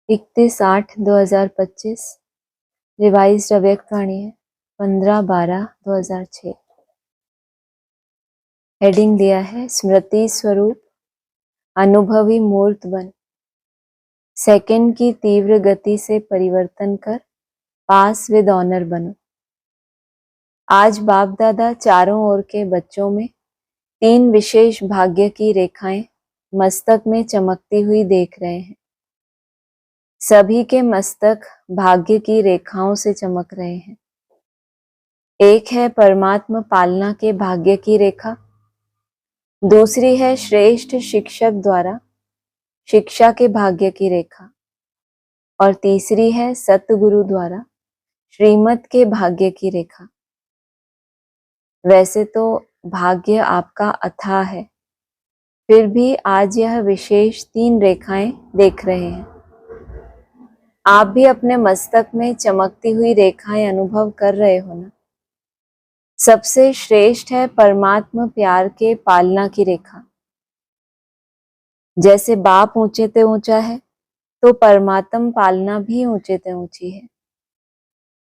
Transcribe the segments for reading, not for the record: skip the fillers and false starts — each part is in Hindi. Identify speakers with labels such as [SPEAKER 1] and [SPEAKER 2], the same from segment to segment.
[SPEAKER 1] 31/8/2025 रिवाइज्ड अव्यक्त वाणी है 15/12/2006। हेडिंग दिया है स्मृति स्वरूप अनुभवी मूर्त बन, सेकंड की तीव्र गति से परिवर्तन कर पास विद ऑनर बनो। आज बाप दादा चारों ओर के बच्चों में 3 विशेष भाग्य की रेखाएं मस्तक में चमकती हुई देख रहे हैं। सभी के मस्तक भाग्य की रेखाओं से चमक रहे हैं। एक है परमात्मा पालना के भाग्य की रेखा, दूसरी है श्रेष्ठ शिक्षक द्वारा शिक्षा के भाग्य की रेखा, और तीसरी है सतगुरु द्वारा श्रीमत के भाग्य की रेखा। वैसे तो भाग्य आपका अथाह है, फिर भी आज यह विशेष 3 रेखाएं देख रहे हैं। आप भी अपने मस्तक में चमकती हुई रेखाएं अनुभव कर रहे हो ना। सबसे श्रेष्ठ है परमात्मा प्यार के पालना की रेखा। जैसे बाप ऊंचे ते ऊंचा है, तो परमात्म पालना भी ऊंचे ते ऊंची है।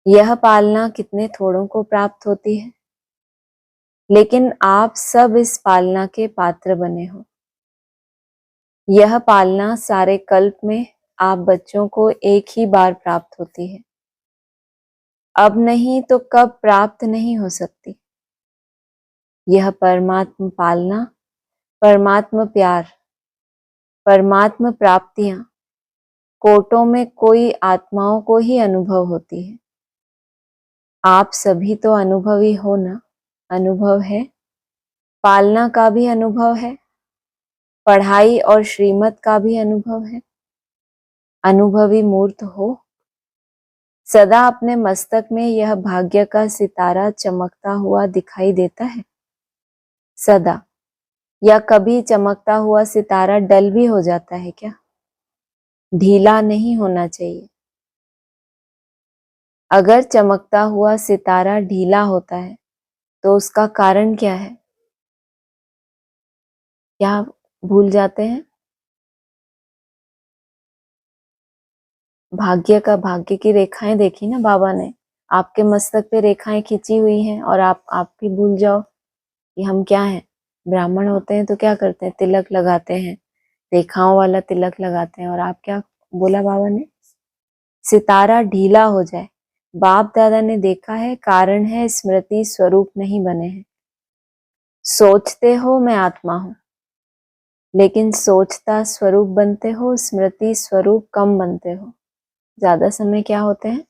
[SPEAKER 1] यह पालना कितने थोड़ों को प्राप्त होती है, लेकिन आप सब इस पालना के पात्र बने हो। यह पालना सारे कल्प में आप बच्चों को एक ही बार प्राप्त होती है। अब नहीं तो कब प्राप्त नहीं हो सकती। यह परमात्म पालना, परमात्म प्यार, परमात्म प्राप्तियां कोटों में कोई आत्माओं को ही अनुभव होती है। आप सभी तो अनुभवी हो ना। अनुभव है, पालना का भी अनुभव है, पढ़ाई और श्रीमत का भी अनुभव है। अनुभवी मूर्त हो। सदा अपने मस्तक में यह भाग्य का सितारा चमकता हुआ दिखाई देता है। सदा, या कभी चमकता हुआ सितारा डल भी हो जाता है क्या? ढीला नहीं होना चाहिए। अगर चमकता हुआ सितारा ढीला होता है तो उसका कारण क्या है? क्या भूल जाते हैं? भाग्य की रेखाएं देखी ना बाबा ने, आपके मस्तक पे रेखाएं खींची हुई हैं, और आप भी भूल जाओ कि हम क्या हैं। ब्राह्मण होते हैं तो क्या करते हैं? तिलक लगाते हैं, रेखाओं वाला तिलक लगाते हैं। और आप क्या बोला बाबा ने? सितारा ढीला हो जाए। बाप दादा ने देखा है, कारण है स्मृति स्वरूप नहीं बने हैं। सोचते हो मैं आत्मा हूं, लेकिन सोचता स्वरूप बनते हो, स्मृति स्वरूप कम बनते हो। ज्यादा समय क्या होते हैं?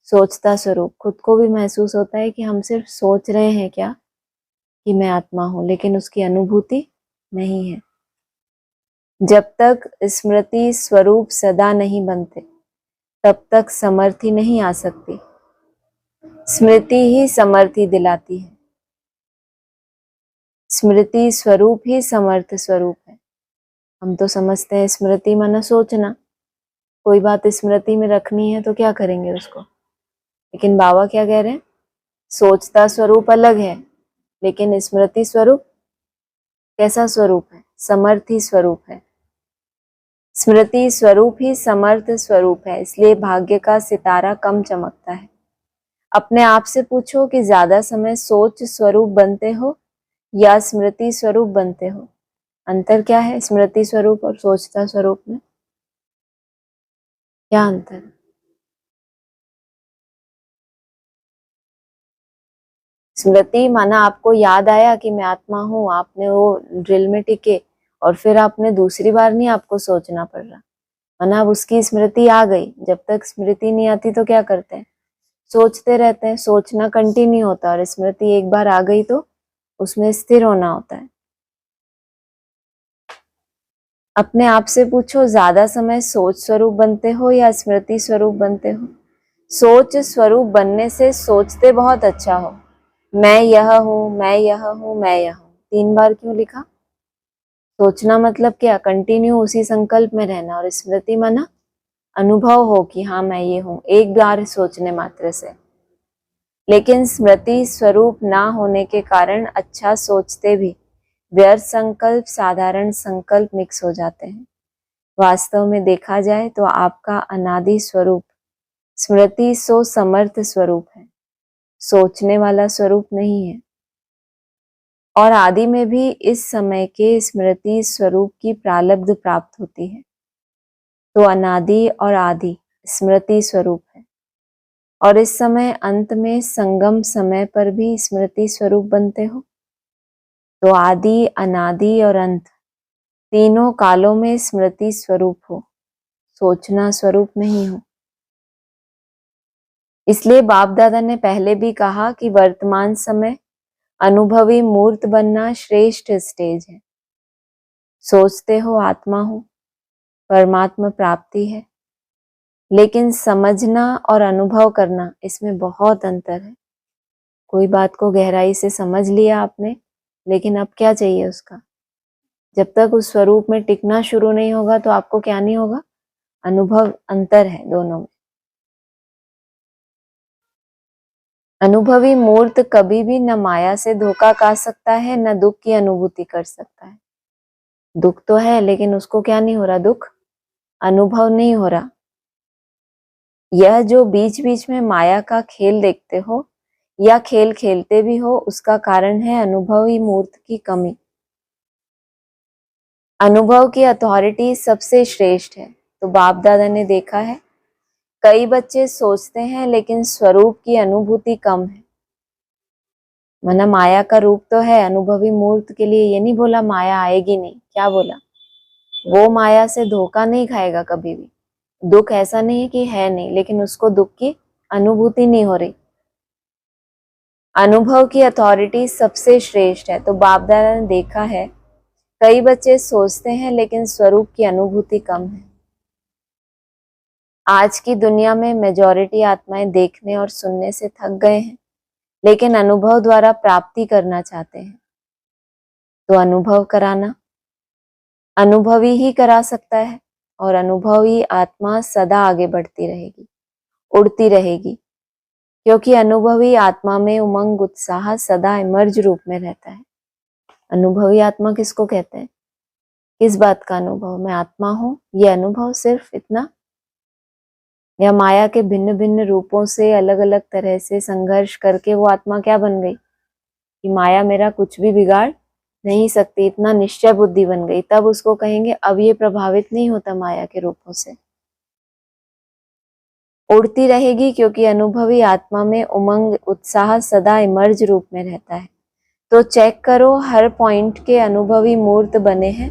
[SPEAKER 1] सोचता स्वरूप। खुद को भी महसूस होता है कि हम सिर्फ सोच रहे हैं क्या कि मैं आत्मा हूं, लेकिन उसकी अनुभूति नहीं है। जब तक स्मृति स्वरूप सदा नहीं बनते, तब तक समर्थी नहीं आ सकती। स्मृति ही समर्थी दिलाती है। स्मृति स्वरूप ही समर्थ स्वरूप है। हम तो समझते हैं स्मृति माना सोचना, कोई बात स्मृति में रखनी है तो क्या करेंगे उसको। लेकिन बाबा क्या कह रहे हैं? सोचता स्वरूप अलग है, लेकिन स्मृति स्वरूप कैसा स्वरूप है? समर्थी स्वरूप है। स्मृति स्वरूप ही समर्थ स्वरूप है, इसलिए भाग्य का सितारा कम चमकता है। अपने आप से पूछो कि ज्यादा समय सोच स्वरूप बनते हो या स्मृति स्वरूप बनते हो। अंतर क्या है स्मृति स्वरूप और सोचता स्वरूप में? क्या अंतर? स्मृति माना आपको याद आया कि मैं आत्मा हूं, आपने वो ड्रिल में टिके, और फिर आपने दूसरी बार नहीं आपको सोचना पड़ रहा, माना अब उसकी स्मृति आ गई। जब तक स्मृति नहीं आती तो क्या करते हैं? सोचते रहते हैं। सोचना कंटिन्यू होता है, और स्मृति एक बार आ गई तो उसमें स्थिर होना होता है। अपने आप से पूछो, ज्यादा समय सोच स्वरूप बनते हो या स्मृति स्वरूप बनते हो? सोच स्वरूप बनने से सोचते बहुत अच्छा हो। मैं यह हूं, मैं यह हूं, मैं यह हूं। 3 बार क्यों लिखा? सोचना मतलब क्या? कंटिन्यू उसी संकल्प में रहना। और स्मृति माना अनुभव हो कि हाँ मैं ये हूं, एक बार सोचने मात्र से। लेकिन स्मृति स्वरूप ना होने के कारण अच्छा सोचते भी व्यर्थ संकल्प, साधारण संकल्प मिक्स हो जाते हैं। वास्तव में देखा जाए तो आपका अनादि स्वरूप स्मृति सो समर्थ स्वरूप है, सोचने वाला स्वरूप नहीं है। और आदि में भी इस समय के स्मृति स्वरूप की प्रालब्ध प्राप्त होती है। तो अनादि और आदि स्मृति स्वरूप है, और इस समय अंत में संगम समय पर भी स्मृति स्वरूप बनते हो। तो आदि, अनादि और अंत तीनों कालों में स्मृति स्वरूप हो, सोचना स्वरूप नहीं हो। इसलिए बाप दादा ने पहले भी कहा कि वर्तमान समय अनुभवी मूर्त बनना श्रेष्ठ स्टेज है। सोचते हो आत्मा हो, परमात्मा प्राप्ति है, लेकिन समझना और अनुभव करना इसमें बहुत अंतर है। कोई बात को गहराई से समझ लिया आपने, लेकिन अब क्या चाहिए उसका? जब तक उस स्वरूप में टिकना शुरू नहीं होगा तो आपको क्या नहीं होगा? अनुभव। अंतर है दोनों में। अनुभवी मूर्त कभी भी न माया से धोखा खा सकता है, न दुख की अनुभूति कर सकता है। दुख तो है, लेकिन उसको क्या नहीं हो रहा? दुख अनुभव नहीं हो रहा। यह जो बीच बीच में माया का खेल देखते हो या खेल खेलते भी हो, उसका कारण है अनुभवी मूर्त की कमी। अनुभव की अथॉरिटी सबसे श्रेष्ठ है। तो बाप दादा ने देखा है, कई बच्चे सोचते हैं लेकिन स्वरूप की अनुभूति कम है। माना माया का रूप तो है। अनुभवी मूर्त के लिए ये नहीं बोला माया आएगी नहीं, क्या बोला? वो माया से धोखा नहीं खाएगा कभी भी। दुख ऐसा नहीं है कि है नहीं, लेकिन उसको दुख की अनुभूति नहीं हो रही। अनुभव की अथॉरिटी सबसे श्रेष्ठ है। तो बाप दादा ने देखा है, कई बच्चे सोचते हैं लेकिन स्वरूप की अनुभूति कम है। आज की दुनिया में मेजॉरिटी आत्माएं देखने और सुनने से थक गए हैं, लेकिन अनुभव द्वारा प्राप्ति करना चाहते हैं। तो अनुभव कराना अनुभवी ही करा सकता है, और अनुभवी आत्मा सदा आगे बढ़ती रहेगी, उड़ती रहेगी, क्योंकि अनुभवी आत्मा में उमंग उत्साह सदा इमर्ज रूप में रहता है। अनुभवी आत्मा किसको कहते हैं? किस बात का अनुभव? मैं आत्मा हूं, ये अनुभव सिर्फ इतना? या माया के भिन्न भिन्न रूपों से अलग अलग तरह से संघर्ष करके वो आत्मा क्या बन गई कि माया मेरा कुछ भी बिगाड़ नहीं सकती, इतना निश्चय बुद्धि बन गई, तब उसको कहेंगे अब ये प्रभावित नहीं होता माया के रूपों से, उड़ती रहेगी, क्योंकि अनुभवी आत्मा में उमंग उत्साह सदा इमर्ज रूप में रहता है। तो चेक करो, हर पॉइंट के अनुभवी मूर्त बने हैं।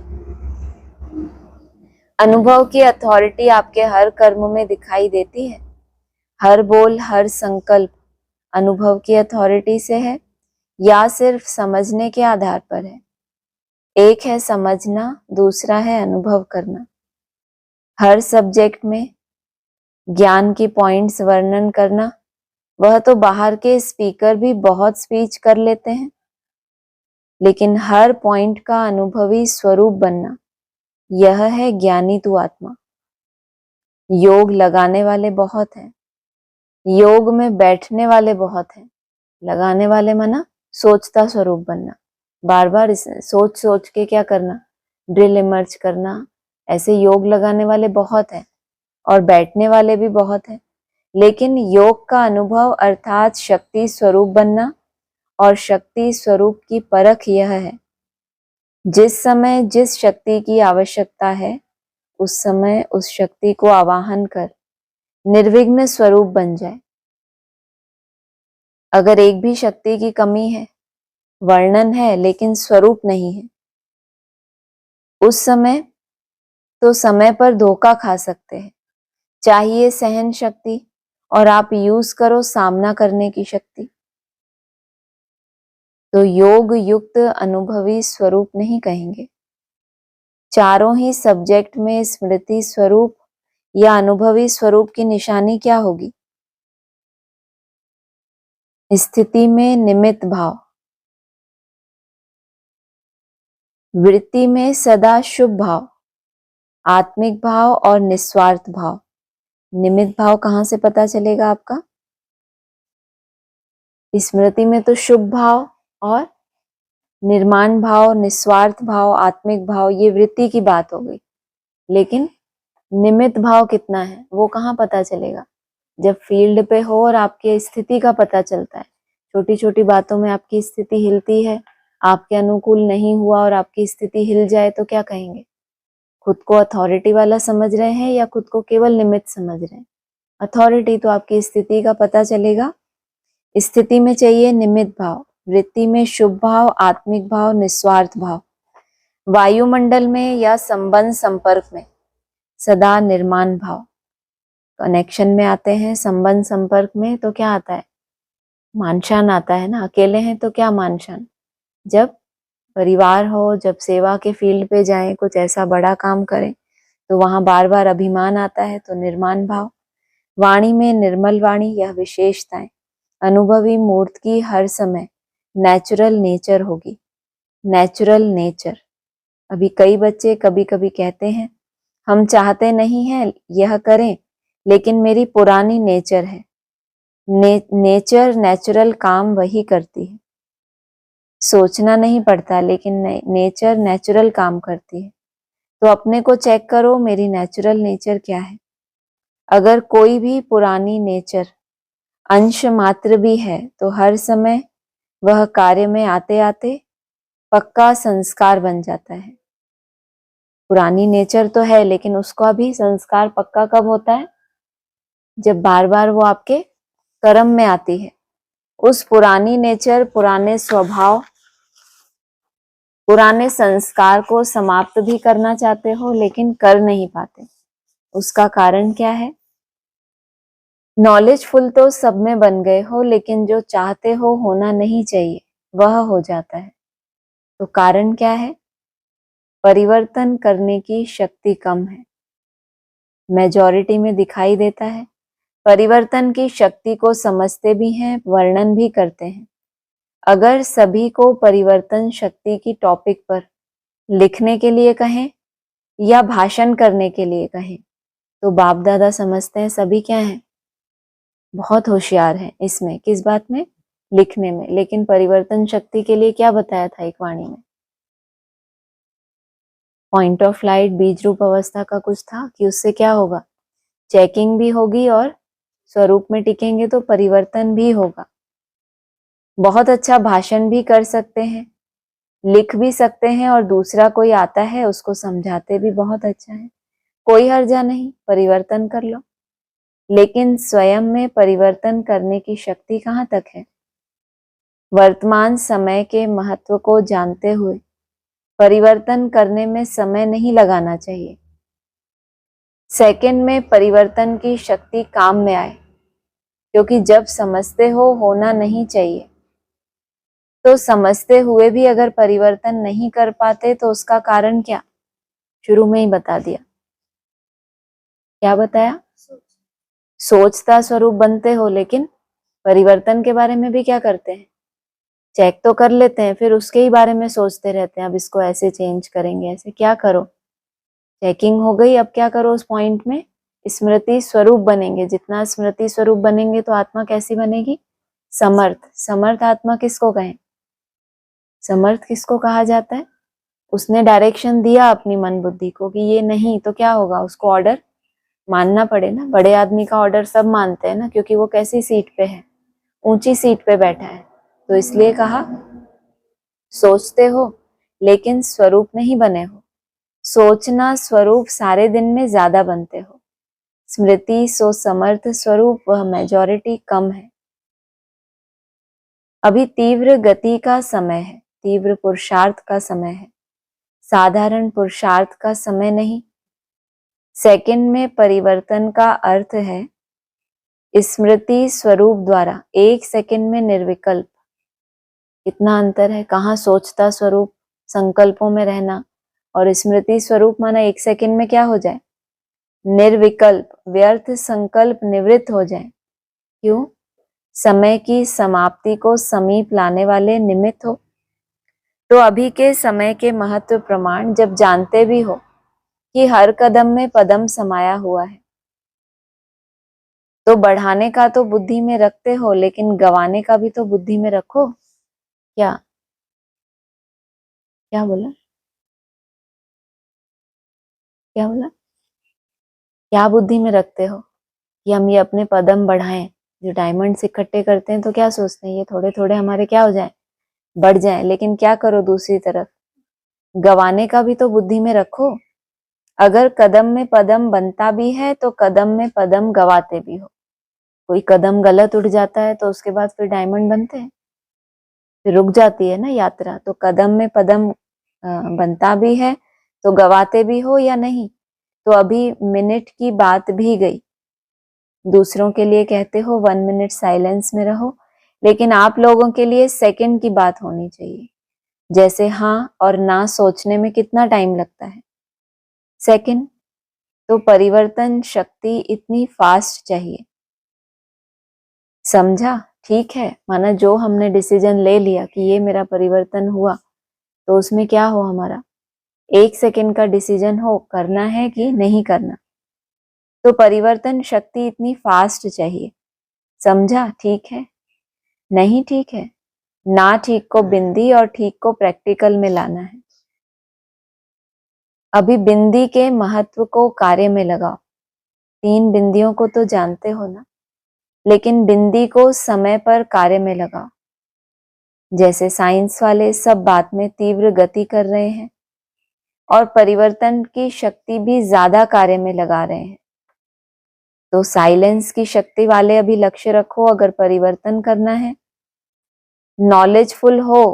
[SPEAKER 1] अनुभव की अथॉरिटी आपके हर कर्म में दिखाई देती है। हर बोल, हर संकल्प अनुभव की अथॉरिटी से है या सिर्फ समझने के आधार पर है? एक है समझना, दूसरा है अनुभव करना। हर सब्जेक्ट में ज्ञान की पॉइंट्स वर्णन करना, वह तो बाहर के स्पीकर भी बहुत स्पीच कर लेते हैं, लेकिन हर पॉइंट का अनुभवी स्वरूप बनना, यह है ज्ञानी तू आत्मा। योग लगाने वाले बहुत हैं, योग में बैठने वाले बहुत हैं। लगाने वाले माना सोचता स्वरूप बनना, बार बार इस सोच सोच के क्या करना? ड्रिल इमर्ज करना। ऐसे योग लगाने वाले बहुत हैं और बैठने वाले भी बहुत हैं, लेकिन योग का अनुभव अर्थात शक्ति स्वरूप बनना, और शक्ति स्वरूप की परख यह है, जिस समय जिस शक्ति की आवश्यकता है उस समय उस शक्ति को आवाहन कर निर्विघ्न स्वरूप बन जाए। अगर एक भी शक्ति की कमी है, वर्णन है लेकिन स्वरूप नहीं है, उस समय तो समय पर धोखा खा सकते हैं। चाहिए सहन शक्ति, और आप यूज करो सामना करने की शक्ति। तो योग युक्त अनुभवी स्वरूप नहीं कहेंगे। चारों ही सब्जेक्ट में स्मृति स्वरूप या अनुभवी स्वरूप की निशानी क्या होगी? स्थिति में निमित्त भाव, वृत्ति में सदा शुभ भाव, आत्मिक भाव और निस्वार्थ भाव। निमित्त भाव कहाँ से पता चलेगा आपका? स्मृति में तो शुभ भाव और निर्माण भाव, निस्वार्थ भाव, आत्मिक भाव, ये वृत्ति की बात हो गई। लेकिन निमित्त भाव कितना है वो कहाँ पता चलेगा? जब फील्ड पे हो और आपकी स्थिति का पता चलता है। छोटी छोटी बातों में आपकी स्थिति हिलती है, आपके अनुकूल नहीं हुआ और आपकी स्थिति हिल जाए तो क्या कहेंगे? खुद को अथॉरिटी वाला समझ रहे हैं या खुद को केवल निमित्त समझ रहे हैं? अथॉरिटी। तो आपकी स्थिति का पता चलेगा। स्थिति में चाहिए निमित्त भाव, वृत्ति में शुभ भाव, आत्मिक भाव, निस्वार्थ भाव, वायुमंडल में या संबंध संपर्क में सदा निर्माण भाव। कनेक्शन में आते हैं, संबंध संपर्क में तो क्या आता है? मानशान आता है ना। अकेले हैं तो क्या मानशान? जब परिवार हो, जब सेवा के फील्ड पे जाएं, कुछ ऐसा बड़ा काम करें तो वहां बार बार अभिमान आता है तो निर्माण भाव। वाणी में निर्मल वाणी, यह विशेषताएं अनुभवी मूर्त की हर समय नेचुरल नेचर होगी। Natural nature. अभी कई बच्चे कभी कभी कहते हैं हम चाहते नहीं हैं यह करें लेकिन मेरी पुरानी नेचर है। नेचर नेचुरल काम वही करती है। सोचना नहीं पड़ता लेकिन नेचर नेचुरल काम करती है। तो अपने को चेक करो, मेरी नेचुरल नेचर क्या है। अगर कोई भी पुरानी नेचर अंश मात्र भी है तो हर समय वह कार्य में आते आते पक्का संस्कार बन जाता है। पुरानी नेचर तो है लेकिन उसका भी संस्कार पक्का कब होता है? जब बार बार वो आपके कर्म में आती है। उस पुरानी नेचर, पुराने स्वभाव, पुराने संस्कार को समाप्त भी करना चाहते हो लेकिन कर नहीं पाते। उसका कारण क्या है? नॉलेजफुल तो सब में बन गए हो लेकिन जो चाहते हो होना नहीं चाहिए वह हो जाता है। तो कारण क्या है? परिवर्तन करने की शक्ति कम है। मेजॉरिटी में दिखाई देता है। परिवर्तन की शक्ति को समझते भी हैं, वर्णन भी करते हैं। अगर सभी को परिवर्तन शक्ति की टॉपिक पर लिखने के लिए कहें या भाषण करने के लिए कहें तो बाप दादा समझते हैं सभी क्या हैं? बहुत होशियार हैं इसमें। किस बात में? लिखने में। लेकिन परिवर्तन शक्ति के लिए क्या बताया था एक वाणी में? पॉइंट ऑफ लाइट बीज रूप अवस्था का कुछ था कि उससे क्या होगा? चेकिंग भी होगी और स्वरूप में टिकेंगे तो परिवर्तन भी होगा। बहुत अच्छा भाषण भी कर सकते हैं, लिख भी सकते हैं और दूसरा कोई आता है उसको समझाते भी बहुत अच्छा है। कोई हर्जा नहीं, परिवर्तन कर लो। लेकिन स्वयं में परिवर्तन करने की शक्ति कहाँ तक है? वर्तमान समय के महत्व को जानते हुए परिवर्तन करने में समय नहीं लगाना चाहिए। सेकंड में परिवर्तन की शक्ति काम में आए, क्योंकि जब समझते हो होना नहीं चाहिए तो समझते हुए भी अगर परिवर्तन नहीं कर पाते तो उसका कारण क्या? शुरू में ही बता दिया। क्या बताया? सोचता स्वरूप बनते हो लेकिन परिवर्तन के बारे में भी क्या करते हैं? चेक तो कर लेते हैं, फिर उसके ही बारे में सोचते रहते हैं। अब इसको ऐसे चेंज करेंगे, ऐसे। क्या करो? चेकिंग हो गई, अब क्या करो? उस पॉइंट में स्मृति स्वरूप बनेंगे। जितना स्मृति स्वरूप बनेंगे तो आत्मा कैसी बनेगी? समर्थ। समर्थ आत्मा किसको कहें? समर्थ किसको कहा जाता है? उसने डायरेक्शन दिया अपनी मन बुद्धि को कि ये नहीं, तो क्या होगा? उसको ऑर्डर मानना पड़े ना। बड़े आदमी का ऑर्डर सब मानते हैं ना, क्योंकि वो कैसी सीट पे है? ऊंची सीट पे बैठा है। तो इसलिए कहा सोचते हो लेकिन स्वरूप नहीं बने हो। सोचना स्वरूप सारे दिन में ज्यादा बनते हो। स्मृति सो समर्थ स्वरूप, वह मेजॉरिटी कम है। अभी तीव्र गति का समय है, तीव्र पुरुषार्थ का समय है, साधारण पुरुषार्थ का समय नहीं। सेकंड में परिवर्तन का अर्थ है स्मृति स्वरूप द्वारा एक सेकंड में निर्विकल्प। इतना अंतर है। कहाँ सोचता स्वरूप संकल्पों में रहना और स्मृति स्वरूप माना एक सेकंड में क्या हो जाए? निर्विकल्प, व्यर्थ संकल्प निवृत्त हो जाए। क्यों? समय की समाप्ति को समीप लाने वाले निमित्त हो। तो अभी के समय के महत्व प्रमाण जब जानते भी हो कि हर कदम में पदम समाया हुआ है तो बढ़ाने का तो बुद्धि में रखते हो लेकिन गंवाने का भी तो बुद्धि में रखो। क्या क्या बोला? क्या बोला? क्या बुद्धि में रखते हो कि हम ये अपने पदम बढ़ाएं? जो डायमंड्स इकट्ठे करते हैं तो क्या सोचते हैं ये थोड़े थोड़े हमारे क्या हो जाए, बढ़ जाए। लेकिन क्या करो, दूसरी तरफ गवाने का भी तो बुद्धि में रखो। अगर कदम में पदम बनता भी है तो कदम में पदम गवाते भी हो। कोई कदम गलत उठ जाता है तो उसके बाद फिर डायमंड बनते हैं, फिर रुक जाती है ना यात्रा। तो कदम में पदम बनता भी है तो गवाते भी हो या नहीं। तो अभी मिनट की बात भी गई, दूसरों के लिए कहते हो 1 मिनट साइलेंस में रहो, लेकिन आप लोगों के लिए सेकंड की बात होनी चाहिए। जैसे हाँ और ना सोचने में कितना टाइम लगता है, सेकंड। तो परिवर्तन शक्ति इतनी फास्ट चाहिए, समझा? ठीक है, माना जो हमने डिसीजन ले लिया कि ये मेरा परिवर्तन हुआ, तो उसमें क्या हो, हमारा 1 सेकंड का डिसीजन हो, करना है कि नहीं करना। तो परिवर्तन शक्ति इतनी फास्ट चाहिए, समझा? ठीक है, नहीं ठीक है, ना ठीक को बिंदी और ठीक को प्रैक्टिकल में लाना है। अभी बिंदी के महत्व को कार्य में लगाओ। 3 बिंदियों को तो जानते हो ना, लेकिन बिंदी को समय पर कार्य में लगाओ। जैसे साइंस वाले सब बात में तीव्र गति कर रहे हैं और परिवर्तन की शक्ति भी ज्यादा कार्य में लगा रहे हैं, तो साइलेंस की शक्ति वाले अभी लक्ष्य रखो। अगर परिवर्तन करना है, नॉलेजफुल हो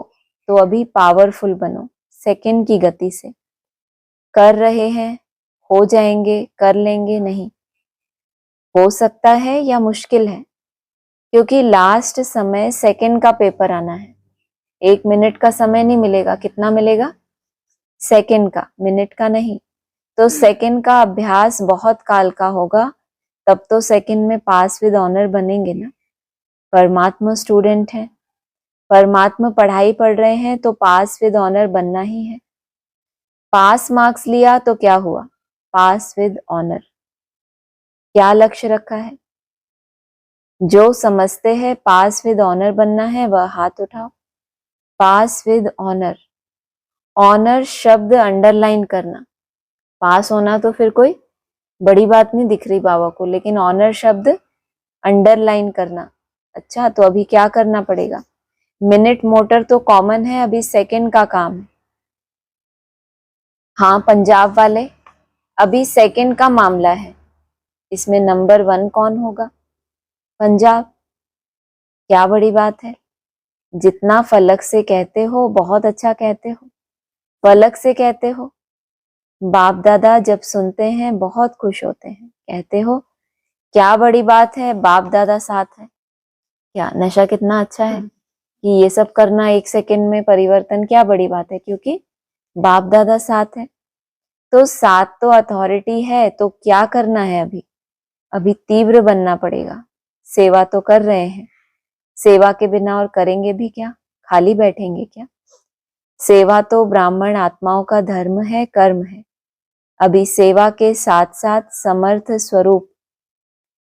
[SPEAKER 1] तो अभी पावरफुल बनो। सेकंड की गति से कर रहे हैं, हो जाएंगे, कर लेंगे, नहीं हो सकता है या मुश्किल है, क्योंकि लास्ट समय सेकंड का पेपर आना है। 1 मिनट का समय नहीं मिलेगा, कितना मिलेगा? सेकंड का, मिनट का नहीं। तो सेकंड का अभ्यास बहुत काल का होगा, तब तो सेकंड में पास विद ऑनर बनेंगे ना। परमात्मा स्टूडेंट है, परमात्मा पढ़ाई पढ़ रहे हैं तो पास विद ऑनर बनना ही है। पास मार्क्स लिया तो क्या हुआ? पास विद ऑनर। क्या लक्ष्य रखा है? जो समझते हैं पास विद ऑनर बनना है वह हाथ उठाओ। पास विद ऑनर, ऑनर शब्द अंडरलाइन करना। पास होना तो फिर कोई बड़ी बात नहीं दिख रही बाबा को, लेकिन ऑनर शब्द अंडरलाइन करना। अच्छा, तो अभी क्या करना पड़ेगा? मिनट मोटर तो कॉमन है, अभी सेकंड का काम है। हाँ पंजाब वाले, अभी सेकंड का मामला है, इसमें नंबर 1 कौन होगा? पंजाब। क्या बड़ी बात है? जितना फलक से कहते हो बहुत अच्छा कहते हो, फलक से कहते हो। बाप दादा जब सुनते हैं बहुत खुश होते हैं, कहते हो क्या बड़ी बात है, बाप दादा साथ है। क्या नशा कितना अच्छा है कि ये सब करना 1 सेकंड में परिवर्तन, क्या बड़ी बात है, क्योंकि बाप दादा साथ है। तो साथ तो अथॉरिटी है, तो क्या करना है अभी? अभी तीव्र बनना पड़ेगा। सेवा तो कर रहे हैं, सेवा के बिना और करेंगे भी क्या? खाली बैठेंगे क्या? सेवा तो ब्राह्मण आत्माओं का धर्म है, कर्म है। अभी सेवा के साथ साथ समर्थ स्वरूप,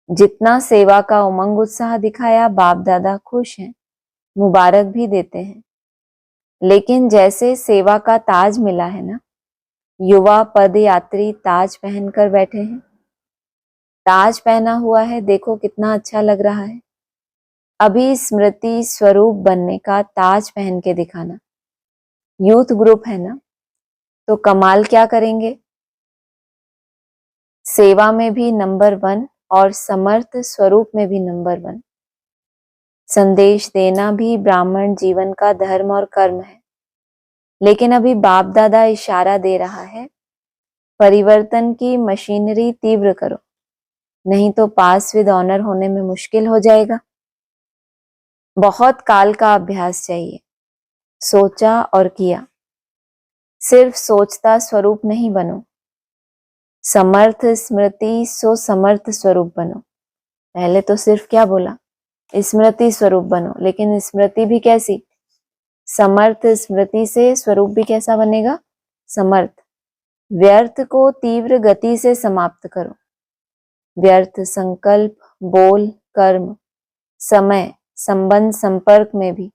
[SPEAKER 1] जितना सेवा का उमंग उत्साह दिखाया, बाप दादा खुश हैं, मुबारक भी देते हैं। लेकिन जैसे सेवा का ताज मिला है ना, युवा पद यात्री ताज पहनकर बैठे हैं, ताज पहना हुआ है, देखो कितना अच्छा लग रहा है। अभी स्मृति स्वरूप बनने का ताज पहन के दिखाना। यूथ ग्रुप है ना, तो कमाल क्या करेंगे? सेवा में भी नंबर 1 और समर्थ स्वरूप में भी नंबर 1। संदेश देना भी ब्राह्मण जीवन का धर्म और कर्म है। लेकिन अभी बाप दादा इशारा दे रहा है, परिवर्तन की मशीनरी तीव्र करो, नहीं तो पास विद ऑनर होने में मुश्किल हो जाएगा। बहुत काल का अभ्यास चाहिए, सोचा और किया। सिर्फ सोचता स्वरूप नहीं बनो, समर्थ स्मृति सो समर्थ स्वरूप बनो। पहले तो सिर्फ क्या बोला? स्मृति स्वरूप बनो, लेकिन स्मृति भी कैसी? समर्थ स्मृति से स्वरूप भी कैसा बनेगा? समर्थ। व्यर्थ को तीव्र गति से समाप्त करो। व्यर्थ संकल्प, बोल, कर्म, समय, संबंध, संपर्क में भी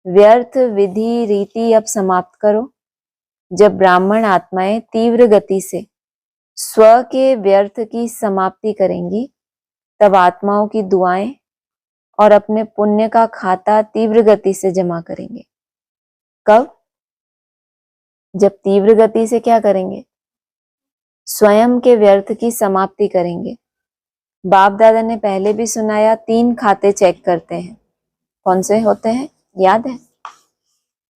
[SPEAKER 1] व्यर्थ विधि रीति अब समाप्त करो। जब ब्राह्मण आत्माएं तीव्र गति से स्व के व्यर्थ की समाप्ति करेंगी, तब आत्माओं की दुआएं और अपने पुण्य का खाता तीव्र गति से जमा करेंगे। कब? जब तीव्र गति से क्या करेंगे? स्वयं के व्यर्थ की समाप्ति करेंगे। बाप दादा ने पहले भी सुनाया, 3 खाते चेक करते हैं। कौन से होते हैं, याद है?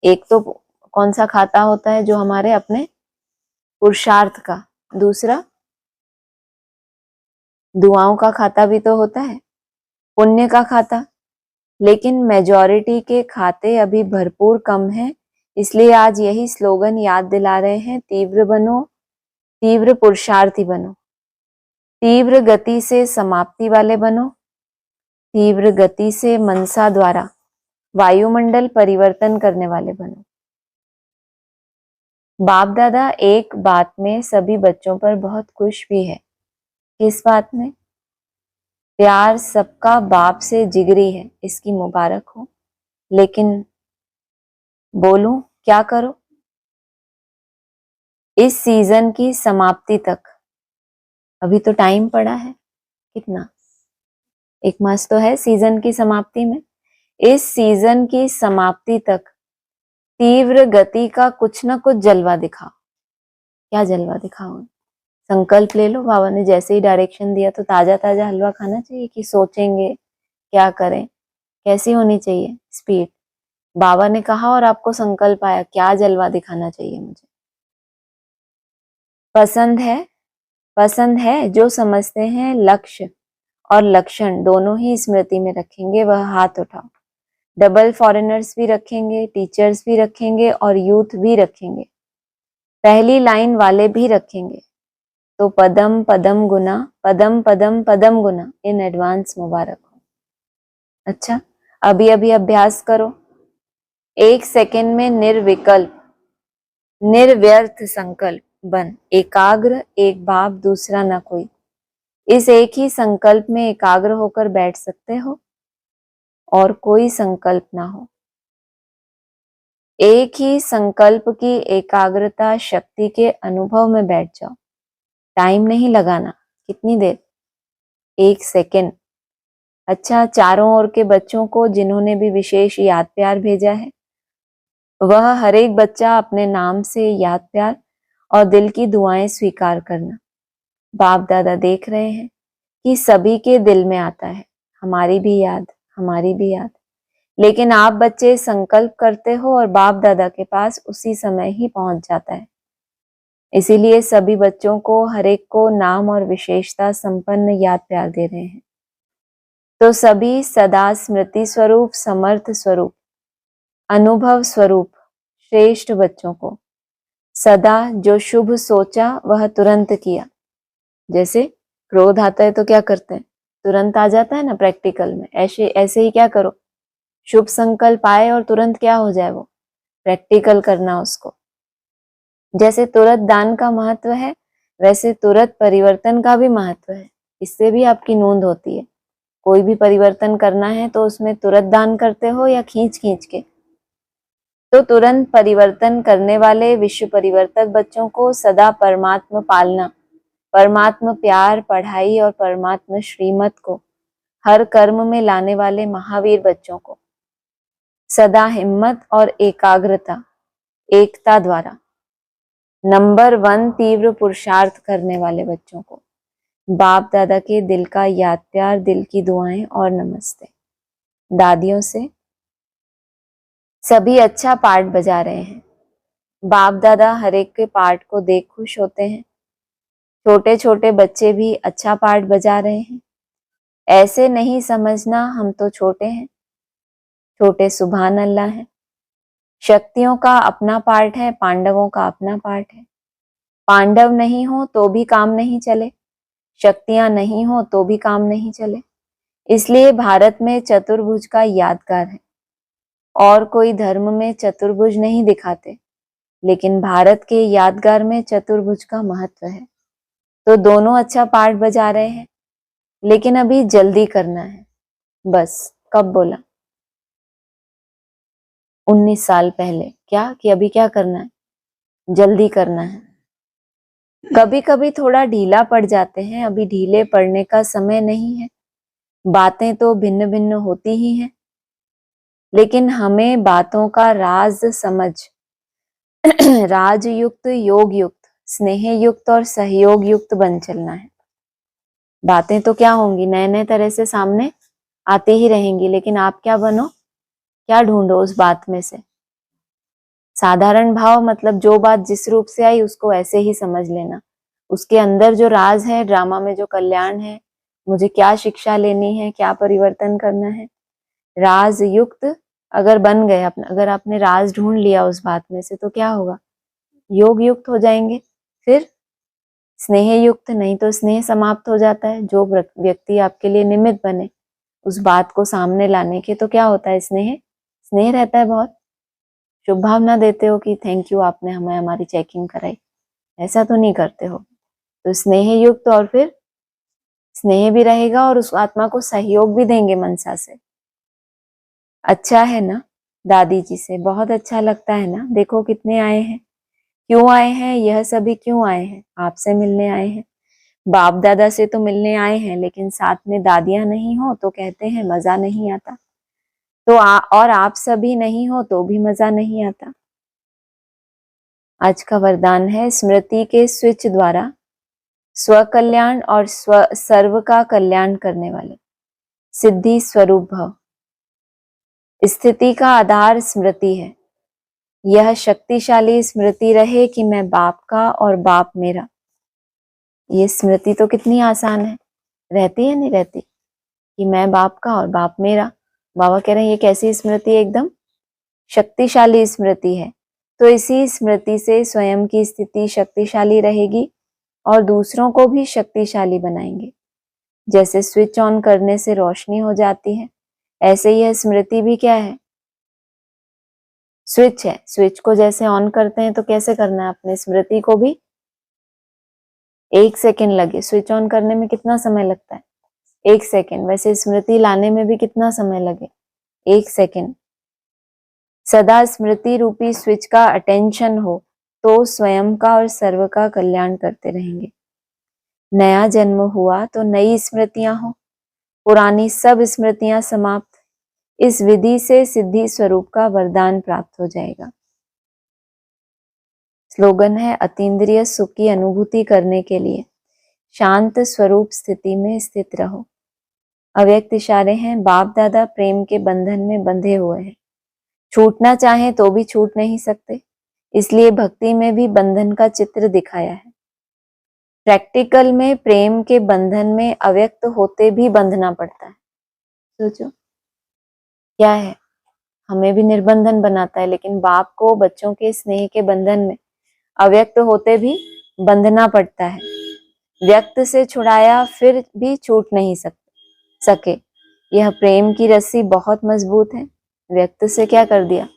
[SPEAKER 1] एक तो कौन सा खाता होता है जो हमारे अपने पुरुषार्थ का, दूसरा दुआओं का खाता भी तो होता है, पुण्य का खाता। लेकिन मेजॉरिटी के खाते अभी भरपूर कम हैं, इसलिए आज यही स्लोगन याद दिला रहे हैं, तीव्र बनो, तीव्र पुरुषार्थी बनो, तीव्र गति से समाप्ति वाले बनो, तीव्र गति से मनसा द्वारा वायुमंडल परिवर्तन करने वाले बनो। बाप दादा एक बात में सभी बच्चों पर बहुत खुश भी है। किस बात में? प्यार सबका बाप से जिगरी है, इसकी मुबारक हो। लेकिन बोलूं क्या करो? इस सीजन की समाप्ति तक अभी तो टाइम पड़ा है, कितना, 1 मास तो है सीजन की समाप्ति में। इस सीजन की समाप्ति तक तीव्र गति का कुछ ना कुछ जलवा दिखाओ। क्या जलवा दिखाओ? संकल्प ले लो। बाबा ने जैसे ही डायरेक्शन दिया तो ताजा ताजा हलवा खाना चाहिए कि सोचेंगे क्या करें, कैसी होनी चाहिए स्पीड? बाबा ने कहा और आपको संकल्प आया, क्या जलवा दिखाना चाहिए मुझे? पसंद है जो समझते हैं लक्ष्य और लक्षण दोनों ही स्मृति में रखेंगे, वह हाथ उठाओ। डबल फॉरेनर्स भी रखेंगे, टीचर्स भी रखेंगे और यूथ भी रखेंगे, पहली लाइन वाले भी रखेंगे। तो पदम पदम गुना, पदम पदम पदम गुना, इन एडवांस मुबारक हो। अच्छा, अभी अभी अभ्यास करो। 1 सेकेंड में निर्विकल्प, निर्व्यर्थ संकल्प बन, एकाग्र, एक बाप दूसरा न कोई। इस एक ही संकल्प में एकाग्र होकर बैठ सकते हो और कोई संकल्प ना हो। एक ही संकल्प की एकाग्रता शक्ति के अनुभव में बैठ जाओ। टाइम नहीं लगाना। कितनी देर? 1 सेकेंड। अच्छा, चारों ओर के बच्चों को जिन्होंने भी विशेष याद प्यार भेजा है, वह हर एक बच्चा अपने नाम से याद प्यार और दिल की दुआएं स्वीकार करना। बाप दादा देख रहे हैं कि सभी के दिल में आता है, हमारी भी याद, हमारी भी याद। लेकिन आप बच्चे संकल्प करते हो और बाप दादा के पास उसी समय ही पहुंच जाता है। इसीलिए सभी बच्चों को हर एक को नाम और विशेषता संपन्न याद प्यार दे रहे हैं। तो सभी सदा स्मृति स्वरूप, समर्थ स्वरूप, अनुभव स्वरूप श्रेष्ठ बच्चों को सदा जो शुभ सोचा वह तुरंत किया। जैसे क्रोध आता है तो क्या करते हैं? तुरंत आ जाता है ना प्रैक्टिकल में। ऐसे ही क्या करो, शुभ संकल्प आए और तुरंत क्या हो जाए, वो प्रैक्टिकल करना उसको। जैसे तुरंत दान का महत्व है, वैसे तुरंत परिवर्तन का भी महत्व है। इससे भी आपकी नोंद होती है। कोई भी परिवर्तन करना है तो उसमें तुरंत दान करते हो या खींच खींच के? तो तुरंत परिवर्तन करने वाले विश्व परिवर्तक बच्चों को सदा परमात्मा पालना, परमात्मा प्यार, पढ़ाई और परमात्मा श्रीमत को हर कर्म में लाने वाले महावीर बच्चों को सदा हिम्मत और एकाग्रता, एकता द्वारा नंबर 1 तीव्र पुरुषार्थ करने वाले बच्चों को बाप दादा के दिल का याद प्यार, दिल की दुआएं और नमस्ते। दादियों से सभी अच्छा पार्ट बजा रहे हैं। बाप दादा हर एक के पार्ट को देख खुश होते हैं। छोटे छोटे बच्चे भी अच्छा पार्ट बजा रहे हैं। ऐसे नहीं समझना हम तो छोटे हैं, छोटे सुभान अल्लाह हैं। शक्तियों का अपना पार्ट है, पांडवों का अपना पार्ट है। पांडव नहीं हो तो भी काम नहीं चले, शक्तियां नहीं हो तो भी काम नहीं चले। इसलिए भारत में चतुर्भुज का यादगार है। और कोई धर्म में चतुर्भुज नहीं दिखाते, लेकिन भारत के यादगार में चतुर्भुज का महत्व है। तो दोनों अच्छा पार्ट बजा रहे हैं, लेकिन अभी जल्दी करना है। बस कब बोला? 19 साल पहले। क्या कि अभी क्या करना है? जल्दी करना है। कभी कभी थोड़ा ढीला पड़ जाते हैं, अभी ढीले पड़ने का समय नहीं है। बातें तो भिन्न भिन्न होती ही हैं, लेकिन हमें बातों का राज समझ राजयुक्त, योग युक्त, स्नेह युक्त और सहयोग युक्त बन चलना है। बातें तो क्या होंगी, नए नए तरह से सामने आती ही रहेंगी, लेकिन आप क्या बनो, क्या ढूंढो उस बात में से। साधारण भाव मतलब जो बात जिस रूप से आई उसको ऐसे ही समझ लेना। उसके अंदर जो राज है, ड्रामा में जो कल्याण है, मुझे क्या शिक्षा लेनी है, क्या परिवर्तन करना है, राज युक्त अगर बन गए, अगर आपने राज ढूंढ लिया उस बात में से, तो क्या होगा, योग युक्त हो जाएंगे। फिर स्नेह युक्त, नहीं तो स्नेह समाप्त हो जाता है। जो व्यक्ति आपके लिए निमित्त बने उस बात को सामने लाने के, तो क्या होता है, स्नेह स्नेह रहता है। बहुत शुभ भावना देते हो कि थैंक यू, आपने हमें हमारी चेकिंग कराई, ऐसा तो नहीं करते हो। तो स्नेह युक्त, और फिर स्नेह भी रहेगा और उस आत्मा को सहयोग भी देंगे मनसा से। अच्छा है ना, दादी जी से बहुत अच्छा लगता है ना। देखो कितने आए हैं, क्यों आए हैं, यह सभी क्यों आए हैं, आपसे मिलने आए हैं। बाप दादा से तो मिलने आए हैं, लेकिन साथ में दादियां नहीं हो तो कहते हैं मजा नहीं आता। तो और आप सभी नहीं हो तो भी मजा नहीं आता। आज का वरदान है, स्मृति के स्विच द्वारा स्व कल्याण और सर्व का कल्याण करने वाले सिद्धि स्वरूप भव। स्थिति का आधार स्मृति है। यह शक्तिशाली स्मृति रहे कि मैं बाप का और बाप मेरा। ये स्मृति तो कितनी आसान है, रहती है नहीं रहती, कि मैं बाप का और बाप मेरा। बाबा कह रहे हैं ये कैसी स्मृति है, एकदम शक्तिशाली स्मृति है। तो इसी स्मृति से स्वयं की स्थिति शक्तिशाली रहेगी और दूसरों को भी शक्तिशाली बनाएंगे। जैसे स्विच ऑन करने से रोशनी हो जाती है, ऐसे यह स्मृति भी क्या है, स्विच है। स्विच को जैसे ऑन करते हैं तो कैसे करना है, अपने स्मृति को भी 1 सेकेंड लगे। स्विच ऑन करने में कितना समय लगता है, 1 सेकेंड। वैसे स्मृति लाने में भी कितना समय लगे, 1 सेकेंड। सदा स्मृति रूपी स्विच का अटेंशन हो तो स्वयं का और सर्व का कल्याण करते रहेंगे। नया जन्म हुआ तो नई स्मृतियां हो, पुरानी सब स्मृतियां समाप्त। इस विधि से सिद्धि स्वरूप का वरदान प्राप्त हो जाएगा। स्लोगन है, अतीन्द्रिय सुख की अनुभूति करने के लिए शांत स्वरूप स्थिति में स्थित रहो। अव्यक्त इशारे हैं, बाप दादा प्रेम के बंधन में बंधे हुए हैं, छूटना चाहें तो भी छूट नहीं सकते। इसलिए भक्ति में भी बंधन का चित्र दिखाया है। प्रैक्टिकल में प्रेम के बंधन में अव्यक्त होते भी बंधना पड़ता है। सोचो क्या है, हमें भी निर्बंधन बनाता है, लेकिन बाप को बच्चों के स्नेह के बंधन में अव्यक्त होते भी बंधना पड़ता है। व्यक्त से छुड़ाया फिर भी छूट नहीं सके। यह प्रेम की रस्सी बहुत मजबूत है। व्यक्त से क्या कर दिया,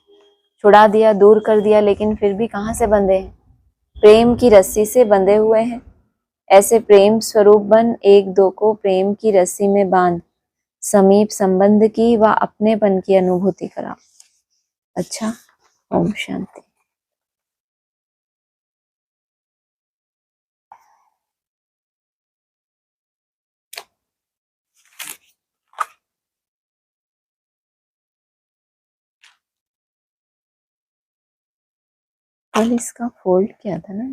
[SPEAKER 1] छुड़ा दिया, दूर कर दिया, लेकिन फिर भी कहाँ से बंधे हैं, प्रेम की रस्सी से बंधे हुए हैं। ऐसे प्रेम स्वरूप बन एक दो को प्रेम की रस्सी में बांध समीप संबंध की व अपनेपन की अनुभूति कराओ। अच्छा, ओम शांति। कल इसका फोल्ड किया था ना,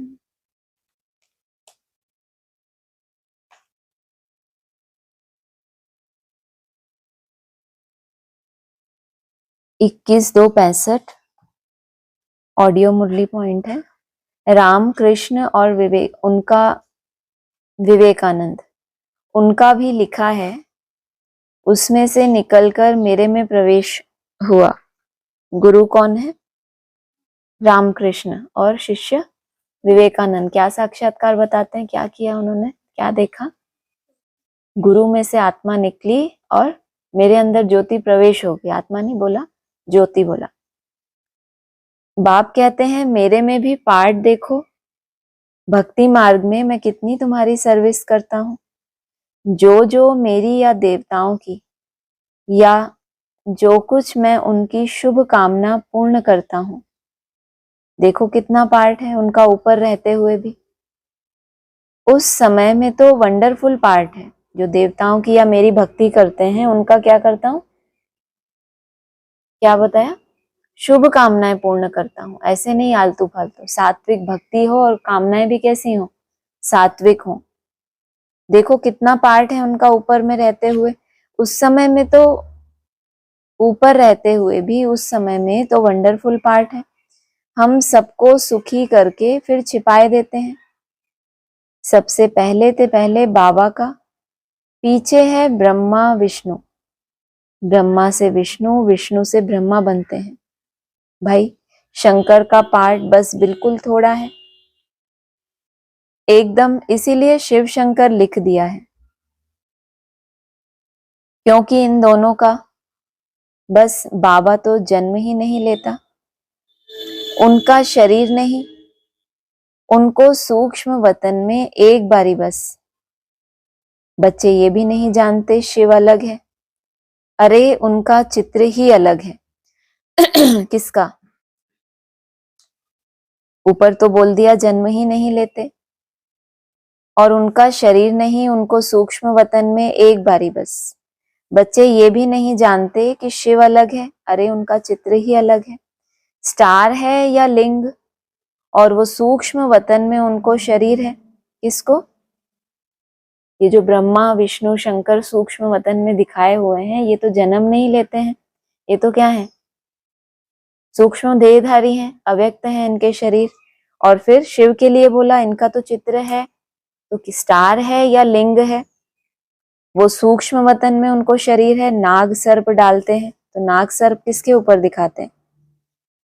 [SPEAKER 1] 21/2/65 ऑडियो मुरली पॉइंट है। राम कृष्ण और विवेकानंद, उनका भी लिखा है, उसमें से निकलकर मेरे में प्रवेश हुआ। गुरु कौन है, रामकृष्ण, और शिष्य विवेकानंद। क्या साक्षात्कार बताते हैं, क्या किया उन्होंने, क्या देखा, गुरु में से आत्मा निकली और मेरे अंदर ज्योति प्रवेश हो गई। आत्मा नहीं बोला, ज्योति बोला। बाप कहते हैं मेरे में भी पार्ट देखो, भक्ति मार्ग में मैं कितनी तुम्हारी सर्विस करता हूँ। जो मेरी या देवताओं की या जो कुछ मैं उनकी शुभ कामना पूर्ण करता हूँ, देखो कितना पार्ट है उनका ऊपर रहते हुए भी। उस समय में तो वंडरफुल पार्ट है, जो देवताओं की या मेरी भक्ति करते हैं उनका क्या करता हूँ, क्या बताया, शुभ कामनाएं पूर्ण करता हूँ। ऐसे नहीं आलतू फालतू, सात्विक भक्ति हो और कामनाएं भी कैसी हो, सात्विक हो। देखो कितना पार्ट है उनका ऊपर में रहते हुए, उस समय में तो ऊपर रहते हुए भी उस समय में तो वंडरफुल पार्ट है। हम सबको सुखी करके फिर छिपाए देते हैं। सबसे पहले बाबा का, पीछे है ब्रह्मा विष्णु, ब्रह्मा से विष्णु, विष्णु से ब्रह्मा बनते हैं। भाई शंकर का पार्ट बस बिल्कुल थोड़ा है एकदम, इसीलिए शिव शंकर लिख दिया है, क्योंकि इन दोनों का बस बाबा तो जन्म ही नहीं लेता, उनका शरीर नहीं, उनको सूक्ष्म वतन में एक बारी बस। बच्चे ये भी नहीं जानते शिव अलग है, अरे उनका चित्र ही अलग है। किसका, ऊपर तो बोल दिया जन्म ही नहीं लेते, और उनका शरीर नहीं, उनको सूक्ष्म वतन में एक बारी बस। बच्चे ये भी नहीं जानते कि शिव अलग है, अरे उनका चित्र ही अलग है। स्टार है या लिंग, और वो सूक्ष्म वतन में उनको शरीर है। किसको, ये जो ब्रह्मा विष्णु शंकर सूक्ष्म वतन में दिखाए हुए हैं, ये तो जन्म नहीं लेते हैं, ये तो क्या है, सूक्ष्म देहधारी हैं, अव्यक्त है इनके शरीर। और फिर शिव के लिए बोला इनका तो चित्र है, तो स्टार है या लिंग है, वो सूक्ष्म वतन में उनको शरीर है। नाग सर्प डालते हैं, तो नाग सर्प किसके ऊपर दिखाते हैं,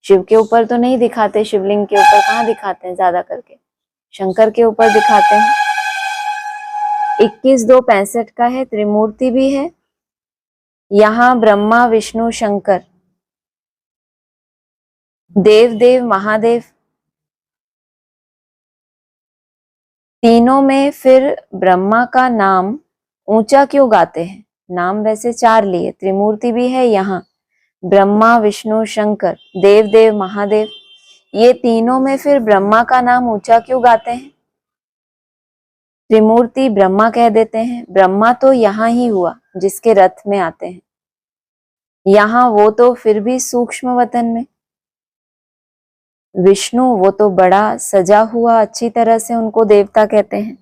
[SPEAKER 1] शिव के ऊपर तो नहीं दिखाते, शिवलिंग के ऊपर कहाँ दिखाते हैं, ज्यादा करके शंकर के ऊपर दिखाते हैं। 21-2-65 का है, त्रिमूर्ति भी है यहाँ, ब्रह्मा विष्णु शंकर, देव देव महादेव, तीनों में फिर ब्रह्मा का नाम ऊंचा क्यों गाते हैं, नाम वैसे 4 लिए, त्रिमूर्ति भी है यहाँ, ब्रह्मा विष्णु शंकर देव देव महादेव, ये तीनों में फिर ब्रह्मा का नाम ऊंचा क्यों गाते हैं, त्रिमूर्ति ब्रह्मा कह देते हैं। ब्रह्मा तो यहाँ ही हुआ जिसके रथ में आते हैं, यहाँ वो तो फिर भी सूक्ष्म वतन में। विष्णु वो तो बड़ा सजा हुआ अच्छी तरह से, उनको देवता कहते हैं।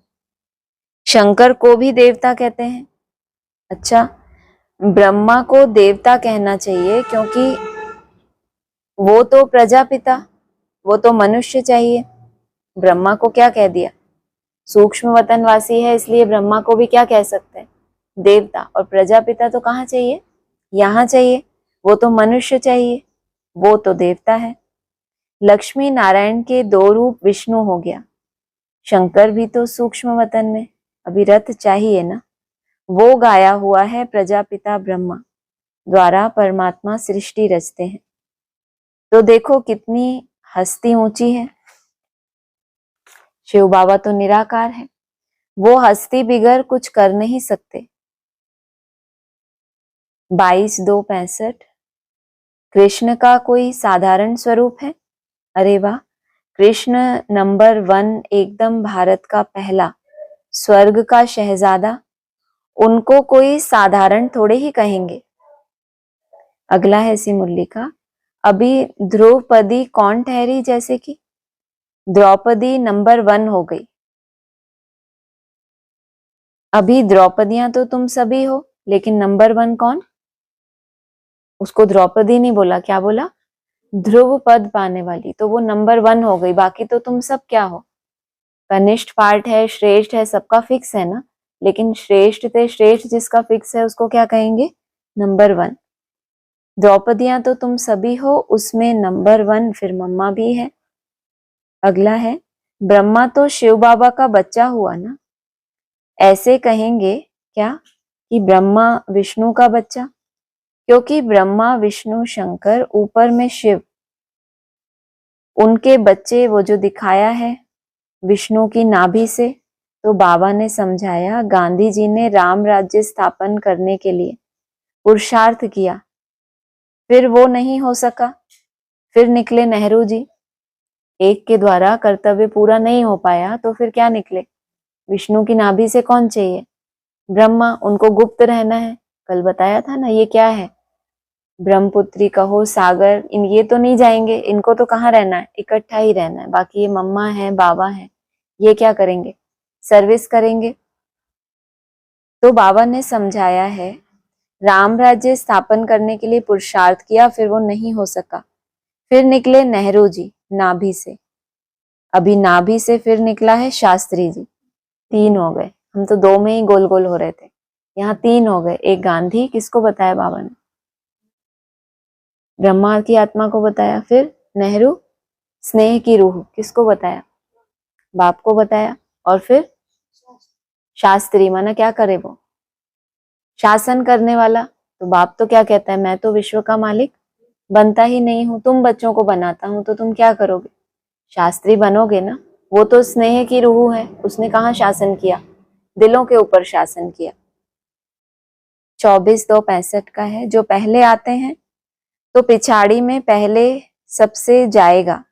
[SPEAKER 1] शंकर को भी देवता कहते हैं। अच्छा, ब्रह्मा को देवता कहना चाहिए क्योंकि वो तो प्रजापिता, वो तो मनुष्य चाहिए। ब्रह्मा को क्या कह दिया, सूक्ष्म वतनवासी है, इसलिए ब्रह्मा को भी क्या कह सकते हैं, देवता। और प्रजापिता तो कहाँ चाहिए, यहाँ चाहिए, वो तो मनुष्य चाहिए, वो तो देवता है। लक्ष्मी नारायण के 2 रूप विष्णु हो गया, शंकर भी तो सूक्ष्म वतन में, अभी रथ चाहिए ना, वो गाया हुआ है प्रजापिता ब्रह्मा द्वारा परमात्मा सृष्टि रचते हैं। तो देखो कितनी हस्ती ऊंची है। शिव बाबा तो निराकार है, वो हस्ती बिगर कुछ कर नहीं सकते। 22-2-65 कृष्ण का कोई साधारण स्वरूप है, अरे वाह, कृष्ण नंबर 1 एकदम भारत का पहला स्वर्ग का शहजादा, उनको कोई साधारण थोड़े ही कहेंगे। अगला है सी मुरली का, अभी द्रौपदी कौन ठहरी, जैसे कि द्रौपदी नंबर 1 हो गई। अभी द्रौपदियां तो तुम सभी हो, लेकिन नंबर 1 कौन, उसको द्रौपदी नहीं बोला, क्या बोला, ध्रुव पद पाने वाली, तो वो नंबर 1 हो गई। बाकी तो तुम सब क्या हो, कनिष्ठ पार्ट है, श्रेष्ठ है, सबका फिक्स है ना, लेकिन श्रेष्ठ से श्रेष्ठ जिसका फिक्स है उसको क्या कहेंगे, नंबर 1। द्रौपदियां तो तुम सभी हो, उसमें नंबर 1 फिर मम्मा भी है। अगला है, ब्रह्मा तो शिव बाबा का बच्चा हुआ ना, ऐसे कहेंगे क्या कि ब्रह्मा विष्णु का बच्चा, क्योंकि ब्रह्मा विष्णु शंकर ऊपर में शिव, उनके बच्चे वो जो दिखाया है विष्णु की नाभि से। तो बाबा ने समझाया, गांधी जी ने राम राज्य स्थापन करने के लिए पुरुषार्थ किया, फिर वो नहीं हो सका, फिर निकले नेहरू जी, एक के द्वारा कर्तव्य पूरा नहीं हो पाया, तो फिर क्या निकले, विष्णु की नाभि से कौन चाहिए? ब्रह्मा। उनको गुप्त रहना है, कल बताया था ना। ये क्या है? ब्रह्मपुत्री कहो, सागर, ये तो नहीं जाएंगे, इनको तो कहाँ रहना है, इकट्ठा ही रहना है। बाकी ये मम्मा है, बाबा है, ये क्या करेंगे? सर्विस करेंगे। तो बाबा ने समझाया है, राम राज्य स्थापन करने के लिए पुरुषार्थ किया, फिर वो नहीं हो सका। फिर निकले नेहरू जी नाभि से, अभी नाभि से फिर निकला है शास्त्री जी। 3 हो गए। हम तो 2 में ही गोल गोल हो रहे थे, यहाँ 3 हो गए। एक गांधी, किसको बताया बाबा ने? ब्रह्मा की आत्मा को बताया। फिर नेहरू, स्नेह की रूह, किसको बताया? बाप को बताया। और फिर शास्त्री, माना क्या करे वो? शासन करने वाला। तो बाप तो क्या कहता है, मैं तो विश्व का मालिक बनता ही नहीं हूं, तुम बच्चों को बनाता हूं, तो तुम क्या करोगे? शास्त्री बनोगे ना। वो तो स्नेह की रूह है, उसने कहाँ शासन किया? दिलों के ऊपर शासन किया। 24-2-65 का है। जो पहले आते हैं तो पिछाड़ी में पहले सबसे जाएगा,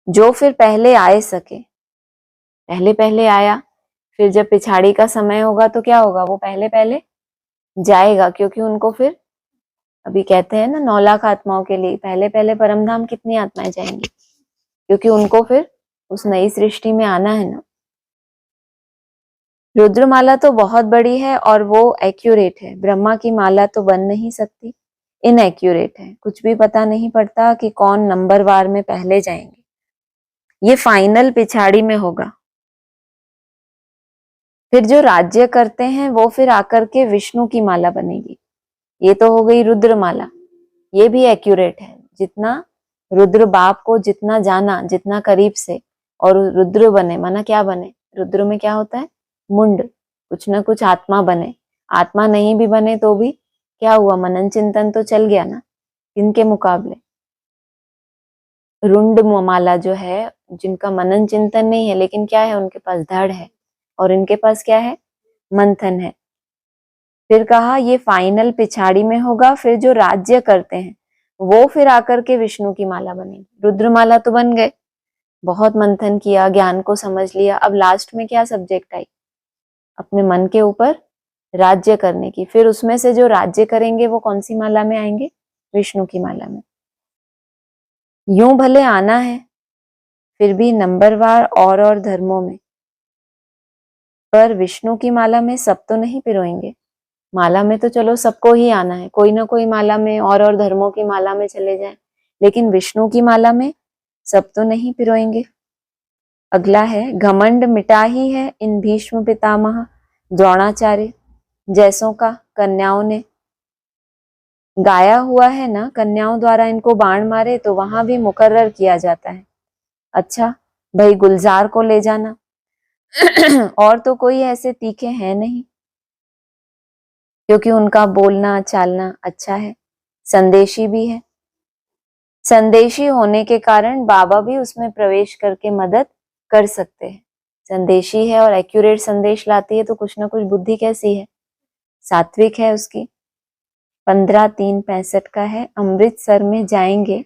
[SPEAKER 1] जो फिर पहले आए सके। पहले पहले आया, फिर जब पिछाड़ी का समय होगा तो क्या होगा? वो पहले पहले जाएगा, क्योंकि उनको फिर, अभी कहते हैं ना 9 लाख आत्माओं के लिए पहले पहले परमधाम कितनी आत्माएं जाएंगी? क्योंकि उनको फिर उस नई सृष्टि में आना है ना। रुद्रमाला तो बहुत बड़ी है और वो एक्यूरेट है। ब्रह्मा की माला तो बन नहीं सकती, इनएक्यूरेट है। कुछ भी पता नहीं पड़ता कि कौन नंबर वार में पहले जाएंगे। ये फाइनल पिछाड़ी में होगा। फिर जो राज्य करते हैं वो फिर आकर के विष्णु की माला बनेगी। ये तो हो गई रुद्रमाला, ये भी एक्यूरेट है। जितना रुद्र बाप को जितना जाना, जितना करीब से, और रुद्र बने, माना क्या बने? रुद्र में क्या होता है? मुंड, कुछ ना कुछ आत्मा बने। आत्मा नहीं भी बने तो भी क्या हुआ? मनन चिंतन तो चल गया ना। इनके मुकाबले रुंड माला जो है, जिनका मनन चिंतन नहीं है, लेकिन क्या है? उनके पास धड़ है, और इनके पास क्या है? मंथन है। फिर कहा ये फाइनल पिछाड़ी में होगा। फिर जो राज्य करते हैं वो फिर आकर के विष्णु की माला बनेगी। रुद्रमाला तो बन गए, बहुत मंथन किया, ज्ञान को समझ लिया। अब लास्ट में क्या सब्जेक्ट आई? अपने मन के ऊपर राज्य करने की। फिर उसमें से जो राज्य करेंगे वो कौन सी माला में आएंगे? विष्णु की माला में। यूं भले आना है, फिर भी नंबरवार और धर्मों में, पर विष्णु की माला में सब तो नहीं पिरोएंगे। माला में तो चलो सबको ही आना है, कोई ना कोई माला में और धर्मों की माला में चले जाएं, लेकिन विष्णु की माला में सब तो नहीं पिरोएंगे। अगला है, घमंड मिटा ही है इन भीष्म पितामह द्रोणाचार्य जैसों का कन्याओं ने। गाया हुआ है ना, कन्याओं द्वारा इनको बाण मारे तो वहां भी मुकर्रर किया जाता है। अच्छा भाई, गुलजार को ले जाना और तो कोई ऐसे तीखे हैं नहीं, क्योंकि उनका बोलना चालना अच्छा है, संदेशी भी है। संदेशी होने के कारण बाबा भी उसमें प्रवेश करके मदद कर सकते हैं। संदेशी है और एक्यूरेट संदेश लाती है, तो कुछ ना कुछ बुद्धि कैसी है? सात्विक है उसकी। 15-3-65 का है। अमृतसर में जाएंगे